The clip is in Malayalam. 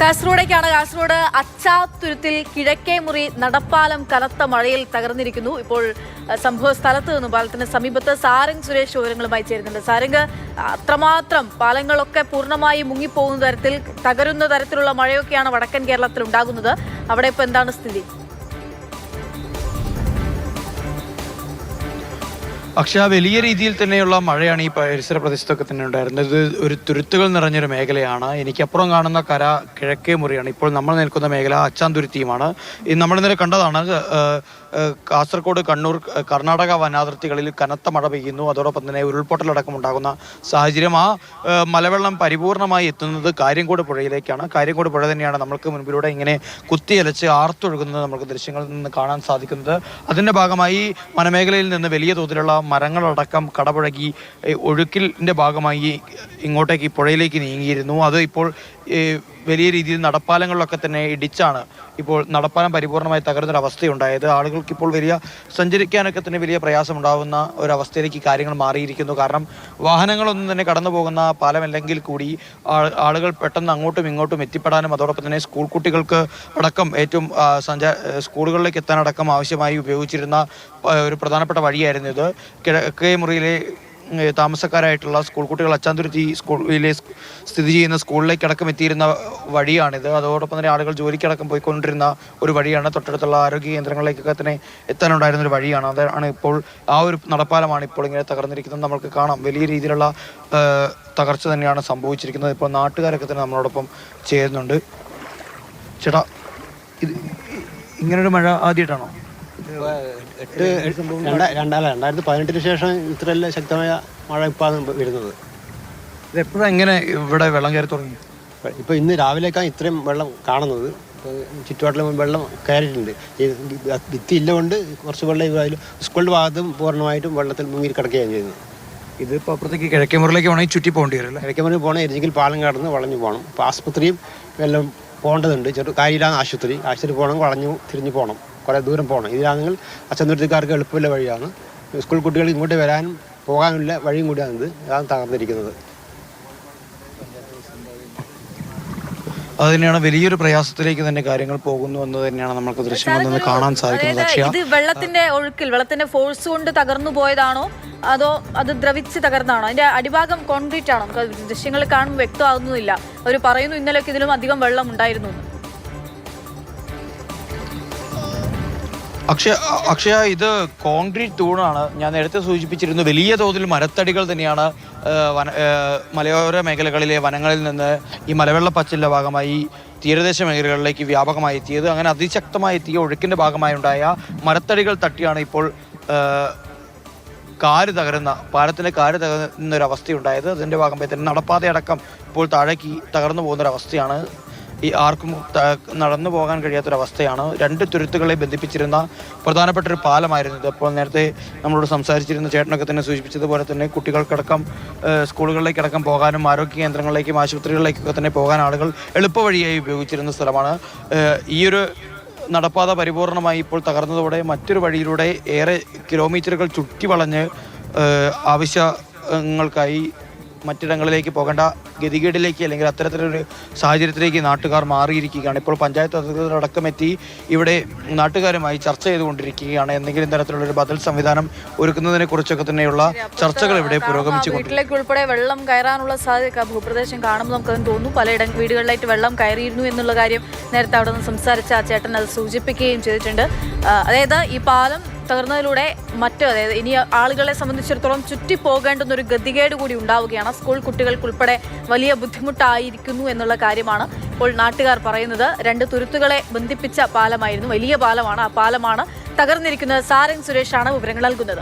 കാസർഗോഡ് അച്ചാത്തുരുത്തിൽ കിഴക്കേ മുറി നടപ്പാലം കനത്ത മഴയിൽ തകർന്നിരിക്കുന്നു. ഇപ്പോൾ സംഭവ സ്ഥലത്ത് നിന്നും പാലത്തിന് സമീപത്ത് സാരംഗ് സുരേഷ് വിവരങ്ങളുമായി ചേരുന്നുണ്ട്. സാരംഗ്, അത്രമാത്രം പാലങ്ങളൊക്കെ പൂർണ്ണമായി മുങ്ങിപ്പോകുന്ന തരത്തിൽ തകരുന്ന തരത്തിലുള്ള മഴയൊക്കെയാണ് വടക്കൻ കേരളത്തിൽ ഉണ്ടാകുന്നത്. അവിടെ ഇപ്പോൾ എന്താണ് സ്ഥിതി? പക്ഷേ വലിയ രീതിയിൽ തന്നെയുള്ള മഴയാണ് ഈ പരിസര പ്രദേശത്തൊക്കെ തന്നെ ഉണ്ടായിരുന്നത്. ഇത് ഒരു തുരുത്തുകൾ നിറഞ്ഞൊരു മേഖലയാണ്. എനിക്കപ്പുറം കാണുന്ന കര കിഴക്കേ മുറിയാണ്. ഇപ്പോൾ നമ്മൾ നിൽക്കുന്ന മേഖല അച്ചാന്തുരുത്തിയുമാണ്. നമ്മൾ ഇന്നലെ കണ്ടതാണ് കാസർഗോഡ്, കണ്ണൂർ, കർണാടക വനാതിർത്തികളിൽ കനത്ത മഴ പെയ്യുന്നു. അതോടൊപ്പം തന്നെ ഉരുൾപൊട്ടലടക്കം ഉണ്ടാകുന്ന സാഹചര്യം. ആ മലവെള്ളം പരിപൂർണമായി എത്തുന്നത് കാര്യംകോട് പുഴയിലേക്കാണ്. കാര്യംകോട് പുഴ തന്നെയാണ് നമ്മൾക്ക് മുൻപിലൂടെ ഇങ്ങനെ കുത്തിയലച്ച് ആർത്തൊഴുകുന്നത് നമുക്ക് ദൃശ്യങ്ങളിൽ നിന്ന് കാണാൻ സാധിക്കുന്നത്. അതിൻ്റെ ഭാഗമായി വനമേഖലയിൽ നിന്ന് വലിയ തോതിലുള്ള മരങ്ങളടക്കം കടപുഴകി ഒഴുക്കിൻ്റെ ഭാഗമായി ഇങ്ങോട്ടേക്ക് പുഴയിലേക്ക് നീങ്ങിയിരുന്നു. അത് ഇപ്പോൾ വലിയ രീതിയിൽ നടപ്പാലങ്ങളിലൊക്കെ തന്നെ ഇടിച്ചാണ് ഇപ്പോൾ നടപ്പാലം പരിപൂർണമായി തകരുന്നൊരവസ്ഥയുണ്ടായത്. ആളുകൾക്കിപ്പോൾ വലിയ സഞ്ചരിക്കാനൊക്കെ തന്നെ വലിയ പ്രയാസമുണ്ടാകുന്ന ഒരവസ്ഥയിലേക്ക് കാര്യങ്ങൾ മാറിയിരിക്കുന്നു. കാരണം വാഹനങ്ങളൊന്നും തന്നെ കടന്നു പോകുന്ന പാലമല്ലെങ്കിൽ കൂടി ആളുകൾ പെട്ടെന്ന് അങ്ങോട്ടും ഇങ്ങോട്ടും എത്തിപ്പെടാനും അതോടൊപ്പം തന്നെ സ്കൂൾ കുട്ടികൾക്ക് അടക്കം ഏറ്റവും സ്കൂളുകളിലേക്ക് എത്താനടക്കം ആവശ്യമായി ഉപയോഗിച്ചിരുന്ന ഒരു പ്രധാനപ്പെട്ട വഴിയായിരുന്നു ഇത്. കിഴക്കേ മുറിയിലെ താമസക്കാരായിട്ടുള്ള സ്കൂൾ കുട്ടികൾ അച്ചാന്തുരുത്തി സ്കൂളിലെ സ്ഥിതി ചെയ്യുന്ന സ്കൂളിലേക്ക് അടക്കം എത്തിയിരുന്ന വഴിയാണിത്. അതോടൊപ്പം തന്നെ ആളുകൾ ജോലിക്കടക്കം പോയിക്കൊണ്ടിരുന്ന ഒരു വഴിയാണ്. തൊട്ടടുത്തുള്ള ആരോഗ്യ കേന്ദ്രങ്ങളിലേക്കൊക്കെ തന്നെ എത്താനുണ്ടായിരുന്ന ഒരു വഴിയാണ്. അതാണ് ഇപ്പോൾ ആ ഒരു നടപ്പാലമാണ് ഇപ്പോൾ ഇങ്ങനെ തകർന്നിരിക്കുന്നത്. നമ്മൾക്ക് കാണാം വലിയ രീതിയിലുള്ള തകർച്ച തന്നെയാണ് സംഭവിച്ചിരിക്കുന്നത്. ഇപ്പോൾ നാട്ടുകാരൊക്കെ തന്നെ നമ്മളോടൊപ്പം ചേരുന്നുണ്ട്. ചേട്ടാ, ഇത് ഇങ്ങനൊരു മഴ ആദ്യമായിട്ടാണോ? 2018 ശേഷം ഇത്രയല്ല ശക്തമായ മഴ ഇപ്പാണ് വരുന്നത്. ഇതെപ്പോഴും എങ്ങനെ ഇവിടെ വെള്ളം കയറി തുടങ്ങി? ഇപ്പോൾ ഇന്ന് രാവിലേക്കാണ് ഇത്രയും വെള്ളം കാണുന്നത്. ചുറ്റുപാട്ടിലും വെള്ളം കയറിയിട്ടുണ്ട്. ഈ ഭിത്തി ഇല്ലകൊണ്ട് കുറച്ച് വെള്ളം ഇതായാലും സ്കൂളിൻ്റെ ഭാഗത്തും പൂർണ്ണമായിട്ടും വെള്ളത്തിൽ മുങ്ങി കിടക്കുകയാണ് ചെയ്യുന്നത്. ഇതിപ്പോൾ അപ്പുറത്തേക്ക് കിഴക്കേമുറിലേക്ക് പോകണമെങ്കിൽ ചുറ്റി പോകേണ്ടി വരും. കിഴക്കേമുറി പോകണം, എരിഞ്ഞിൽ പാലം കടന്ന് വളഞ്ഞു പോകണം. അപ്പോൾ ആസ്പത്രിയും എല്ലാം പോകേണ്ടതുണ്ട്. കാര്യയിലാണ് ആശുപത്രി പോകണം, വളഞ്ഞു തിരിഞ്ഞു പോകണം, കുറേ ദൂരം പോകണം. ഇതിലാണെങ്കിൽ അച്ചന്തുരുത്തിക്കാർക്ക് എളുപ്പമുള്ള വഴിയാണ്. സ്കൂൾ കുട്ടികൾ ഇങ്ങോട്ട് വരാനും പോകാനുള്ള വഴിയും കൂടിയാണിത്. അതാണ് തകർന്നിരിക്കുന്നത്. അത് തന്നെയാണ് വലിയൊരു പ്രയാസത്തിലേക്ക് തന്നെ കാര്യങ്ങൾ പോകുന്നു എന്ന് തന്നെയാണ് നമുക്ക് ദൃശ്യങ്ങളിൽ നിന്ന് കാണാൻ സാധിക്കുന്നത്. ഇത് വെള്ളത്തിന്റെ ഒഴുക്കിൽ വെള്ളത്തിന്റെ ഫോഴ്സ് കൊണ്ട് തകർന്നു പോയതാണോ അതോ അത് ദ്രവിച്ച് തകർന്നാണോ? അതിന്റെ അടിഭാഗം കോൺക്രീറ്റ് ആണോ? നമുക്ക് ദൃശ്യങ്ങൾ കാണുമ്പോൾ വ്യക്തമാകുന്നില്ല. അവർ പറയുന്നു ഇന്നലെയൊക്കെ ഇതിലും അധികം വെള്ളം ഉണ്ടായിരുന്നു. അക്ഷയ, ഇത് കോൺക്രീറ്റ് തൂണാണ്. ഞാൻ നേരത്തെ സൂചിപ്പിച്ചിരുന്നു വലിയ തോതിൽ മരത്തടികൾ തന്നെയാണ് മലയോര മേഖലകളിലെ വനങ്ങളിൽ നിന്ന് ഈ മലവെള്ളപ്പാച്ചിലിൻ്റെ ഭാഗമായി തീരദേശ മേഖലകളിലേക്ക് വ്യാപകമായി എത്തിയത്. അങ്ങനെ അതിശക്തമായി എത്തിയ ഒഴുക്കിൻ്റെ ഭാഗമായി ഉണ്ടായ മരത്തടികൾ തട്ടിയാണ് ഇപ്പോൾ പാലത്തിൻ്റെ കാര് തകരുന്നൊരവസ്ഥയുണ്ടായത്. അതിൻ്റെ ഭാഗമായി തന്നെ നടപ്പാതയടക്കം ഇപ്പോൾ താഴേക്ക് തകർന്നു പോകുന്നൊരവസ്ഥയാണ്. ഈ ആർക്കും നടന്നു പോകാൻ കഴിയാത്തൊരവസ്ഥയാണ്. രണ്ട് തുരുത്തുകളെ ബന്ധിപ്പിച്ചിരുന്ന പ്രധാനപ്പെട്ട ഒരു പാലമായിരുന്നു ഇത്. അപ്പോൾ നേരത്തെ നമ്മളോട് സംസാരിച്ചിരുന്ന ചേട്ടനൊക്കെ തന്നെ സൂചിപ്പിച്ചതുപോലെ തന്നെ കുട്ടികൾക്കടക്കം സ്കൂളുകളിലേക്കടക്കം പോകാനും ആരോഗ്യ കേന്ദ്രങ്ങളിലേക്കും ആശുപത്രികളിലേക്കൊക്കെ തന്നെ പോകാൻ ആളുകൾ എളുപ്പവഴിയായി ഉപയോഗിച്ചിരുന്ന സ്ഥലമാണ്. ഈ ഒരു നടപ്പാത പരിപൂർണമായി ഇപ്പോൾ തകർന്നതോടെ മറ്റൊരു വഴിയിലൂടെ ഏറെ കിലോമീറ്ററുകൾ ചുറ്റി വളഞ്ഞ് ആവശ്യങ്ങൾക്കായി മറ്റിടങ്ങളിലേക്ക് പോകേണ്ട ഗതികേടിലേക്ക് അല്ലെങ്കിൽ അത്തരത്തിലൊരു സാഹചര്യത്തിലേക്ക് നാട്ടുകാർ മാറിയിരിക്കുകയാണ്. ഇപ്പോൾ പഞ്ചായത്ത് അധികൃതരടക്കം എത്തി ഇവിടെ നാട്ടുകാരുമായി ചർച്ച ചെയ്തുകൊണ്ടിരിക്കുകയാണ്. എന്തെങ്കിലും തരത്തിലുള്ള ഒരു ബദൽ സംവിധാനം ഒരുക്കുന്നതിനെ കുറിച്ചൊക്കെ തന്നെയുള്ള ചർച്ചകൾ ഇവിടെ പുരോഗമിച്ചുകൊണ്ടിരിക്കുന്നു. വീട്ടിലേക്ക് ഉൾപ്പെടെ വെള്ളം കയറാനുള്ള സാധ്യത ഭൂപ്രദേശം കാണുമ്പോൾ നമുക്കത് തോന്നുന്നു. പലയിടം വീടുകളിലായിട്ട് വെള്ളം കയറിയിരുന്നു എന്നുള്ള കാര്യം നേരത്തെ അവിടെ നിന്ന് സംസാരിച്ച ആ ചേട്ടൻ അത് സൂചിപ്പിക്കുകയും ചെയ്തിട്ടുണ്ട്. അതായത് ഈ പാലം തകർന്നതിലൂടെ അതായത് ഇനി ആളുകളെ സംബന്ധിച്ചിടത്തോളം ചുറ്റിപ്പോകേണ്ടുന്ന ഒരു ഗതികേട് കൂടി ഉണ്ടാവുകയാണ്. സ്കൂൾ കുട്ടികൾക്കുൾപ്പെടെ വലിയ ബുദ്ധിമുട്ടായിരിക്കുന്നു എന്നുള്ള കാര്യമാണ് ഇപ്പോൾ നാട്ടുകാർ പറയുന്നത്. രണ്ട് തുരുത്തുകളെ ബന്ധിപ്പിച്ച പാലമായിരുന്നു, വലിയ പാലമാണ്. ആ പാലമാണ് തകർന്നിരിക്കുന്നത്. സാരംഗ് സുരേഷാണ് വിവരങ്ങൾ നൽകുന്നത്.